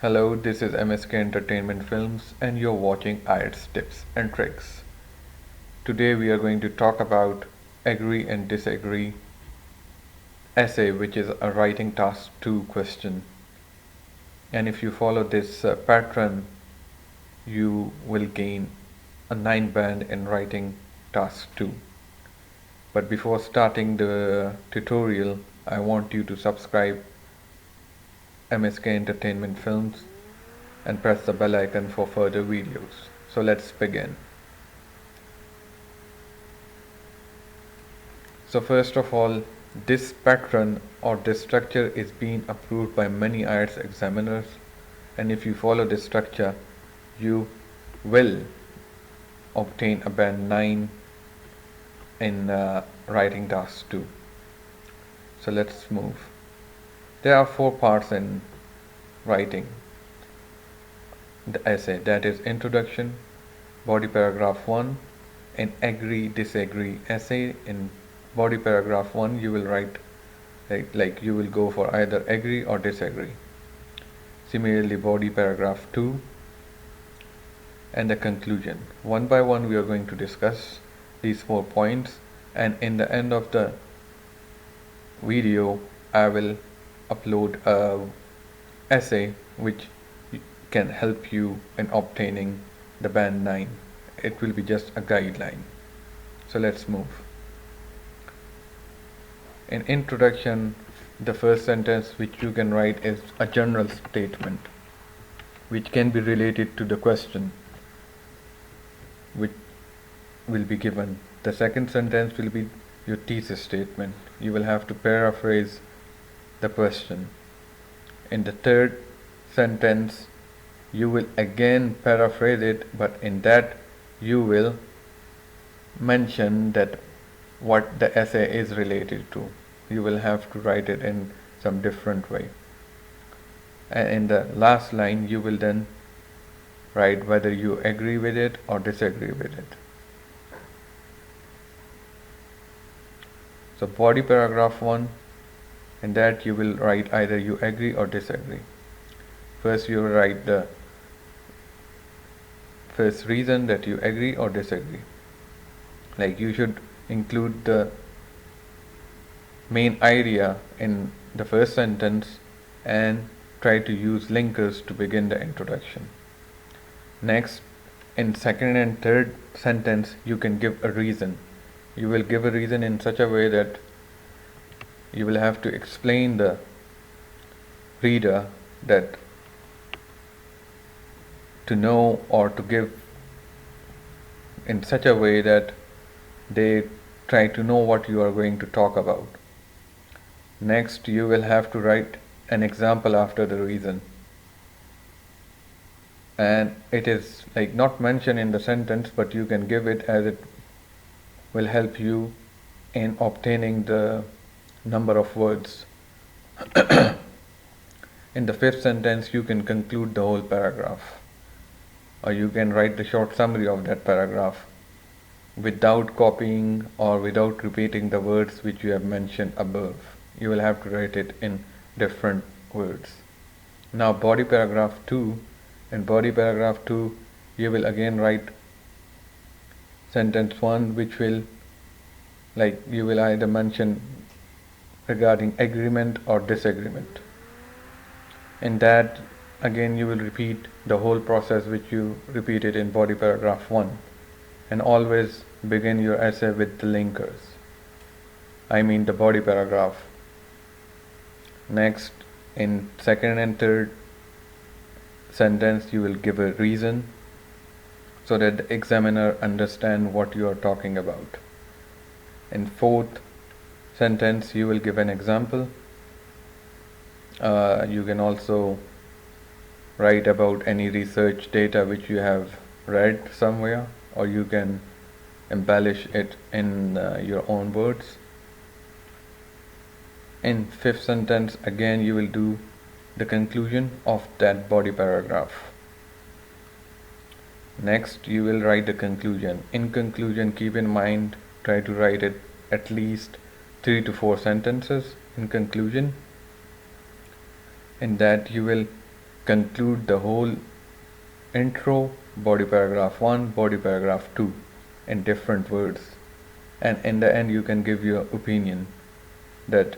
Hello, this is MSK Entertainment Films and you're watching IELTS Tips and Tricks. Today we are going to talk about agree and disagree essay, which is a writing task 2 question. And if you follow this pattern, you will gain a 9 band in writing task 2. But before starting the tutorial, I want you to subscribe MSK Entertainment Films and press the bell icon for further videos. So let's begin. So first of all, this pattern or this structure is being approved by many IELTS examiners, and if you follow this structure, you will obtain a band 9 in writing task 2. So let's move. There are 4 parts in writing the essay, that is introduction, body paragraph 1, and agree disagree essay. In body paragraph 1 you will write like you will go for either agree or disagree. Similarly, body paragraph 2 and the conclusion. One by one we are going to discuss these 4 points, and in the end of the video I will upload a essay which can help you in obtaining the band 9. It will be just a guideline. So let's move. In introduction, the first sentence which you can write is a general statement which can be related to the question which will be given. The second sentence will be your thesis statement. You will have to paraphrase the question. In the third sentence, you will again paraphrase it, but in that you will mention that what the essay is related to. You will have to write it in some different way. And in the last line, you will then write whether you agree with it or disagree with it. So body paragraph 1, in that you will write either you agree or disagree. First you will write the first reason that you agree or disagree. Like you should include the main idea in the first sentence and try to use linkers to begin the introduction. Next, in second and third sentence you can give a reason. You will give a reason in such a way that you will have to explain the reader that to know or to give in such a way that they try to know what you are going to talk about. Next, you will have to write an example after the reason, and it is like not mentioned in the sentence, but you can give it as it will help you in obtaining the number of words. In the fifth sentence you can conclude the whole paragraph, or you can write the short summary of that paragraph without copying or without repeating the words which you have mentioned above. You will have to write it in different words. Now body paragraph 2. In body paragraph 2 you will again write sentence 1, which will like you will either mention regarding agreement or disagreement. In that again you will repeat the whole process which you repeated in body paragraph 1, and always begin your essay with the linkers, I mean the body paragraph. Next, in second and third sentence you will give a reason so that the examiner understand what you are talking about. In fourth sentence you will give an example. You can also write about any research data which you have read somewhere, or you can embellish it in your own words. In fifth sentence again you will do the conclusion of that body paragraph. Next you will write the conclusion. In conclusion, keep in mind, try to write it at least 3 to 4 sentences in conclusion. In that you will conclude the whole intro, body paragraph 1, body paragraph 2 in different words, and in the end you can give your opinion that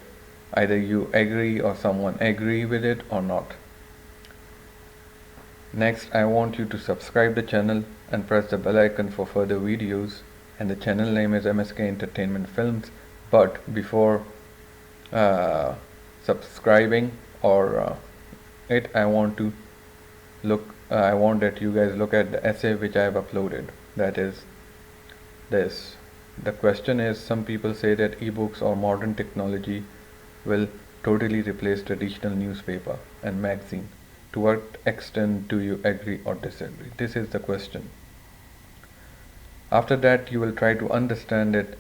either you agree or someone agree with it or not. Next, I want you to subscribe the channel and press the bell icon for further videos, and the channel name is MSK Entertainment Films. But before subscribing or I want that you guys look at the essay which I have uploaded. That is this. The question is, some people say that ebooks or modern technology will totally replace traditional newspaper and magazine. To what extent do you agree or disagree? This is the question. After that, you will try to understand it,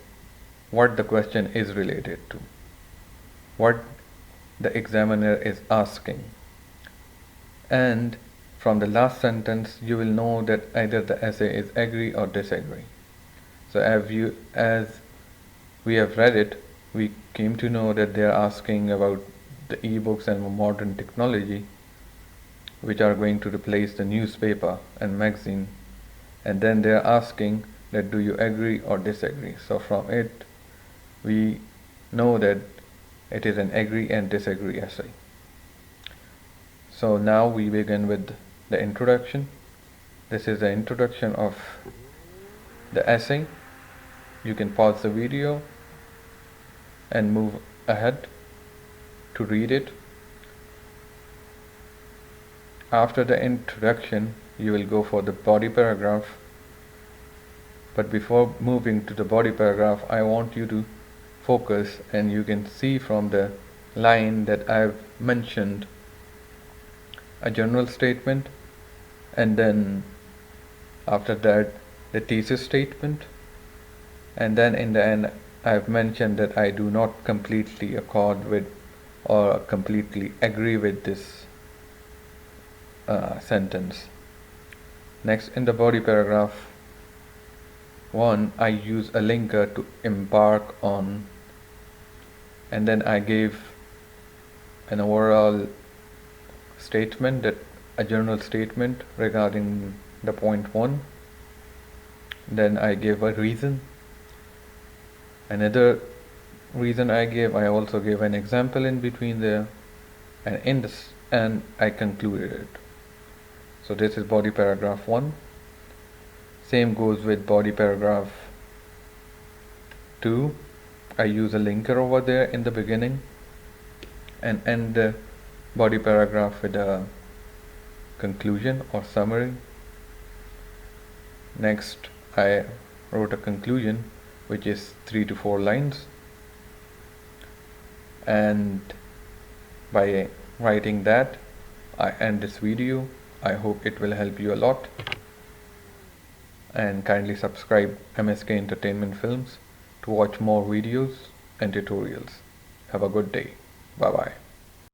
what the question is related to, what the examiner is asking. And from the last sentence, you will know that either the essay is agree or disagree. So as we have read it, we came to know that they are asking about the ebooks and modern technology, which are going to replace the newspaper and magazine, and then they are asking that do you agree or disagree. So from it we know that it is an agree and disagree essay. So now we begin with the introduction. This is the introduction of the essay. You can pause the video and move ahead to read it. After the introduction, you will go for the body paragraph. But before moving to the body paragraph, I want you to focus, and you can see from the line that I've mentioned a general statement, and then after that the thesis statement, and then in the end I've mentioned that I do not completely accord with or completely agree with this sentence. Next, in the body paragraph 1, I use a linker to embark on, and then I gave an overall statement, that a general statement regarding the point 1. Then I gave a reason. Another reason I also gave an example in between there, and in this and I concluded it. So this is body paragraph 1. Same goes with body paragraph 2. I use a linker over there in the beginning and end the body paragraph with a conclusion or summary. Next, I wrote a conclusion which is 3 to 4 lines, and by writing that I end this video. I hope it will help you a lot, and kindly subscribe MSK Entertainment Films to watch more videos and tutorials. Have a good day. Bye bye.